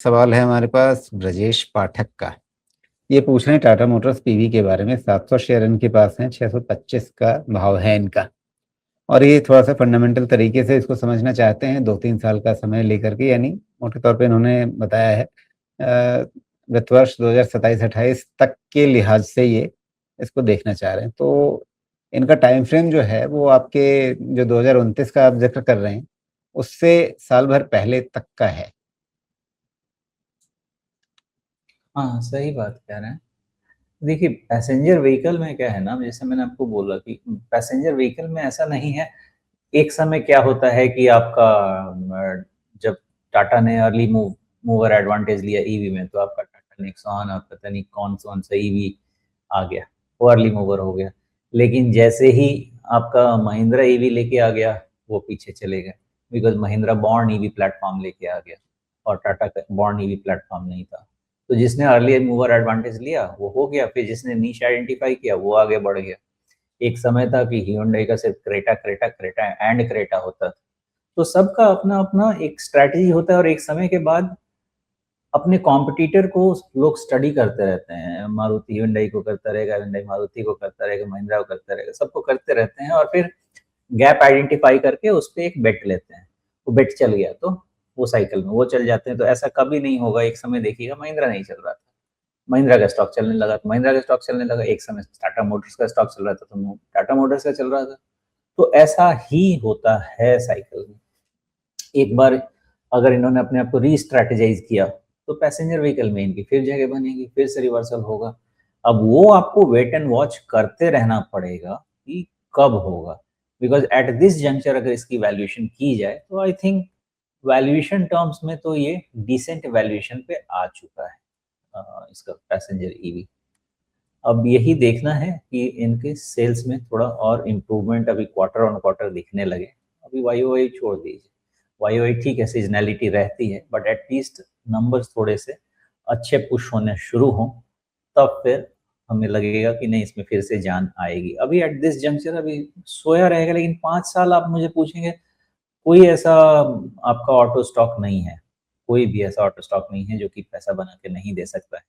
सवाल है हमारे पास ब्रजेश पाठक का। ये पूछ रहे हैं टाटा मोटर्स पीवी के बारे में। 700 शेयर इनके पास हैं, 625 का भाव है इनका। और ये थोड़ा-सा फंडामेंटल तरीके से इसको समझना चाहते हैं 2-3 साल का समय लेकर के, यानी मोटे तौर पे इन्होंने बताया है वित्त वर्ष 2027-28 तक के लिहाज से ये इसको देखना चाह रहे हैं। तो इनका टाइम फ्रेम जो है वो आपके जो 2029 का आप ज़िक्र कर रहे हैं, उससे साल भर पहले तक का है। हाँ, सही बात कह रहे हैं। देखिए, पैसेंजर व्हीकल में क्या है ना, जैसे मैंने आपको बोला कि पैसेंजर व्हीकल में ऐसा नहीं है। एक समय क्या होता है कि आपका जब टाटा ने अर्ली मूवर एडवांटेज लिया ईवी में, तो आपका टाटा नेक्सॉन और पता नहीं कौन सा ईवी आ गया, वो अर्ली मूवर हो गया। लेकिन जैसे ही आपका महिंद्रा ईवी लेके आ गया, वो पीछे चले गए, because Mahindra born EV platform लेके आ गया और टाटा का बॉर्न ईवी प्लेटफॉर्म नहीं था। तो जिसने अर्ली मूवर एडवांटेज लिया वो हो गया, फिर जिसने नीश आइडेंटिफाई किया वो आगे बढ़ गया। एक समय था कि ह्यूंडई का सिर्फ Creta Creta Creta and Creta होता था। तो सबका अपना अपना एक स्ट्रैटेजी होता है, और एक समय के बाद अपने कॉम्पिटिटर को लोग स्टडी करते रहते हैं। मारुति ह्यूंडई को करता रहेगा, ह्यूंडई मारुति को करता रहेगा, महिंद्रा को करता रहेगा, सबको करते रहते हैं, और फिर गैप आइडेंटिफाई करके उस पर एक बेट लेते हैं। वो बेट चल गया तो वो साइकिल में वो चल जाते हैं। तो ऐसा कभी नहीं होगा, एक समय देखिएगा महिंद्रा नहीं चल रहा था, महिंद्रा का स्टॉक चलने लगा तो महिंद्रा का स्टॉक चलने लगा। एक समय टाटा मोटर्स का स्टॉक चल रहा था तो टाटा मोटर्स का चल रहा था। तो ऐसा ही होता है साइकिल में। एक बार अगर इन्होंने अपने आप को री स्ट्रेटेजाइज किया तो पैसेंजर व्हीकल में इनकी फिर जगह बनेगी, फिर से रिवर्सल होगा। अब वो आपको वेट एंड वॉच करते रहना पड़ेगा कि कब होगा, बिकॉज एट दिस जंक्चर अगर इसकी वैल्यूएशन की जाए तो आई थिंक वैल्यूएशन टर्म्स में तो ये डिसेंट वैल्यूएशन पे आ चुका है इसका पैसेंजर ईवी। अब यही देखना है कि इनके सेल्स में थोड़ा और इम्प्रूवमेंट अभी क्वार्टर ऑन क्वार्टर दिखने लगे। अभी वाई वाई छोड़ दीजिए, वाई वाई ठीक है, सीजनैलिटी रहती है, बट एटलीस्ट नंबर्स थोड़े से अच्छे पुश होने शुरू हों, तब फिर हमें लगेगा कि नहीं इसमें फिर से जान आएगी। अभी एट दिस जंक्चर अभी सोया रहेगा, लेकिन 5 साल आप मुझे पूछेंगे, कोई ऐसा आपका ऑटो स्टॉक नहीं है, कोई भी ऐसा ऑटो स्टॉक नहीं है जो कि पैसा बना के नहीं दे सकता है।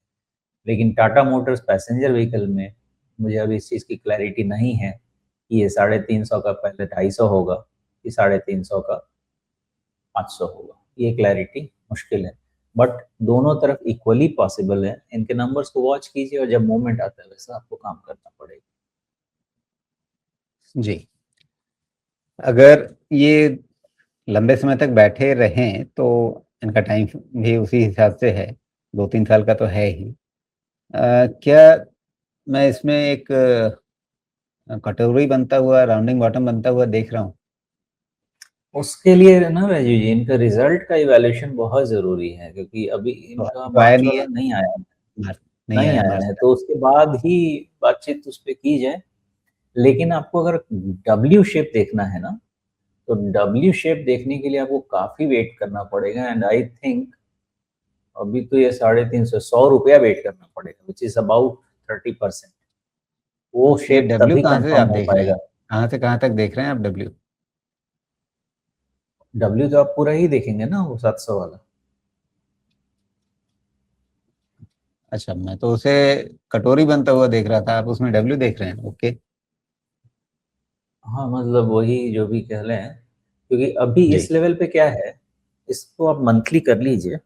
लेकिन टाटा मोटर्स पैसेंजर व्हीकल में मुझे अभी इस चीज़ की क्लैरिटी नहीं है कि ये 350 का पहले 250 होगा कि 350 का 500 होगा। ये क्लैरिटी मुश्किल है, बट दोनों तरफ इक्वली पॉसिबल है। इनके नंबर्स को वॉच कीजिए और जब मूवमेंट आता है वैसा आपको काम करना पड़ेगा। जी। अगर ये लंबे समय तक बैठे रहें तो इनका टाइम भी उसी हिसाब से है, 2-3 साल का तो है ही। क्या मैं इसमें एक कटोरी बनता हुआ, राउंडिंग बॉटम बनता हुआ देख रहा हूँ? उसके लिए ना राजू जी, इनका रिजल्ट का इवैल्यूएशन बहुत ज़रूरी है, क्योंकि अभी इनका तो आया मार्च नहीं वाला है? नहीं आया है। नहीं नहीं आया आया मार्च है, का। तो उसके बाद ही बातचीत उस पे की जाए। लेकिन आपको अगर डब्ल्यू शेप देखना है ना, तो डब्ल्यू शेप देखने के लिए आपको काफ़ी वेट करना पड़ेगा, एंड आई थिंक अभी तो ये 350 ₹100 वेट करना पड़ेगा, विच इज़ अबाउट 30%। वो ये शेप डब्ल्यू तभी कहाँ से कंफर्म आप हो देख रहे पाएगा। हैं? कहाँ से कहाँ तक देख रहे हैं आप डब्ल्यू? डब्ल्यू तो आप पूरा ही देखेंगे ना, वो 700 वाला। अच्छा, मैं तो उसे कटोरी बनता हुआ देख रहा था, आप उसमें डब्ल्यू देख रहे हैं। ओके। हाँ, मतलब वही जो भी कह रहे हैं, क्योंकि अभी जी। इस लेवल पे क्या है, इसको आप मंथली कर लीजिए।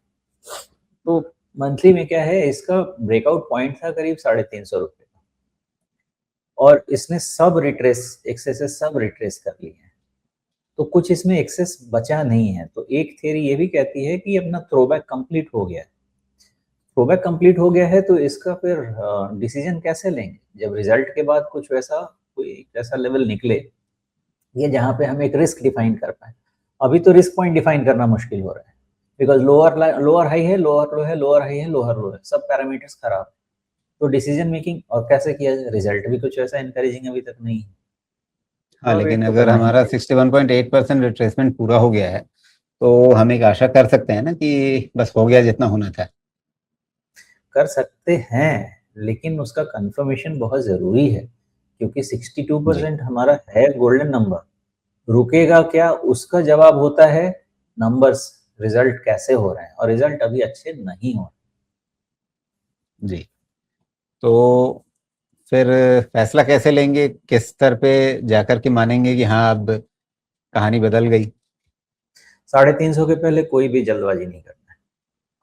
तो मंथली में क्या है, इसका ब्रेकआउट पॉइंट था करीब ₹350 का, और इसने सब रिट्रेस एक्सेसेस सब रिट्रेस कर लिए हैं। तो कुछ इसमें एक्सेस बचा नहीं है। तो एक थियरी ये भी कहती है कि अपना थ्रोबैक कंप्लीट हो गया है। थ्रोबैक कंप्लीट हो गया है तो इसका फिर डिसीजन कैसे लेंगे जब रिजल्ट के बाद कुछ वैसा कोई ऐसा लेवल निकले, ये जहाँ पे हम एक रिस्क डिफाइन कर पाए। अभी तो रिस्क पॉइंट डिफाइन करना मुश्किल हो रहा है, बिकॉज लोअर हाई है, लोअर लो है, लोअर हाई है, लोअर लो है, सब पैरामीटर्स खराब। तो डिसीजन मेकिंग और कैसे किया जाए, रिजल्ट भी कुछ ऐसा इंकरेजिंग अभी तक नहीं है। हाँ, थोड़ा लेकिन वेट तो अगर करना ही हमारा पड़ेगा। 61.8% रिट्रेसमेंट पूरा हो गया है, तो हम एक आशा कर सकते हैं ना कि बस हो गया जितना होना था। कर सकते हैं, लेकिन उसका कंफर्मेशन बहुत ज़रूरी है, क्योंकि जी। 62% हमारा है गोल्डन नंबर। रुकेगा क्या, उसका जवाब होता है नंबर्स। रिजल्ट कैसे हो रहे हैं, और रिजल्ट अभी अच्छे नहीं हो रहे। जी। तो फिर फैसला कैसे लेंगे, किस स्तर पे जाकर के मानेंगे कि हाँ अब कहानी बदल गई? 350 के पहले कोई भी जल्दबाजी नहीं करना है,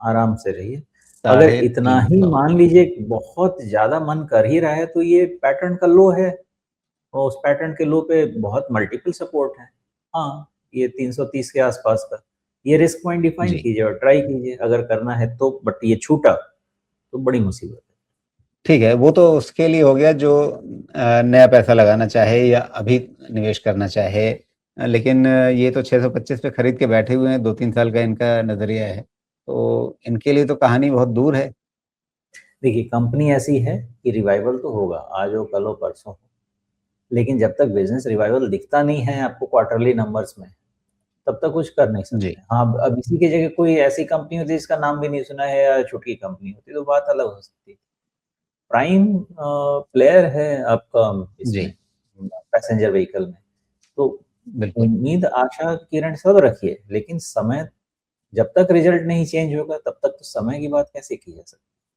आराम से रहिए। अगर साढ़े इतना तीन ही सौ मान लीजिए बहुत ज़्यादा मन कर ही रहा है, तो ये पैटर्न का लो है, और उस पैटर्न के लो पे बहुत मल्टीपल सपोर्ट है। हाँ, ये 330 के आसपास का, ये रिस्क पॉइंट डिफाइन जी। कीजिए और ट्राई कीजिए अगर करना है तो, बट ये छूटा तो बड़ी मुसीबत है। ठीक है, वो तो उसके लिए हो गया जो नया पैसा लगाना चाहे या अभी निवेश करना चाहे। लेकिन ये तो 625 पे खरीद के बैठे हुए हैं, 2-3 साल का इनका नज़रिया है। तो इनके लिए तो कहानी बहुत दूर है। देखिए, कंपनी ऐसी है कि रिवाइवल तो होगा, आज हो, कल हो, परसों हो। लेकिन जब तक बिज़नेस रिवाइवल दिखता नहीं है आपको क्वार्टरली नंबर्स में, तब तक कुछ कर नहीं जी। सकते। हाँ, अब इसी की जगह कोई ऐसी कंपनी होती है जिसका नाम भी नहीं सुना है या छुटकी कंपनी होती, तो बात अलग हो सकती है। प्राइम प्लेयर है आपका इसमें, जी, पैसेंजर व्हीकल में। तो बिल्कुल। उम्मीद, आशा, किरण सब रखिए, लेकिन समय, जब तक रिजल्ट नहीं चेंज होगा तब तक तो समय की बात कैसे की जा सकती है?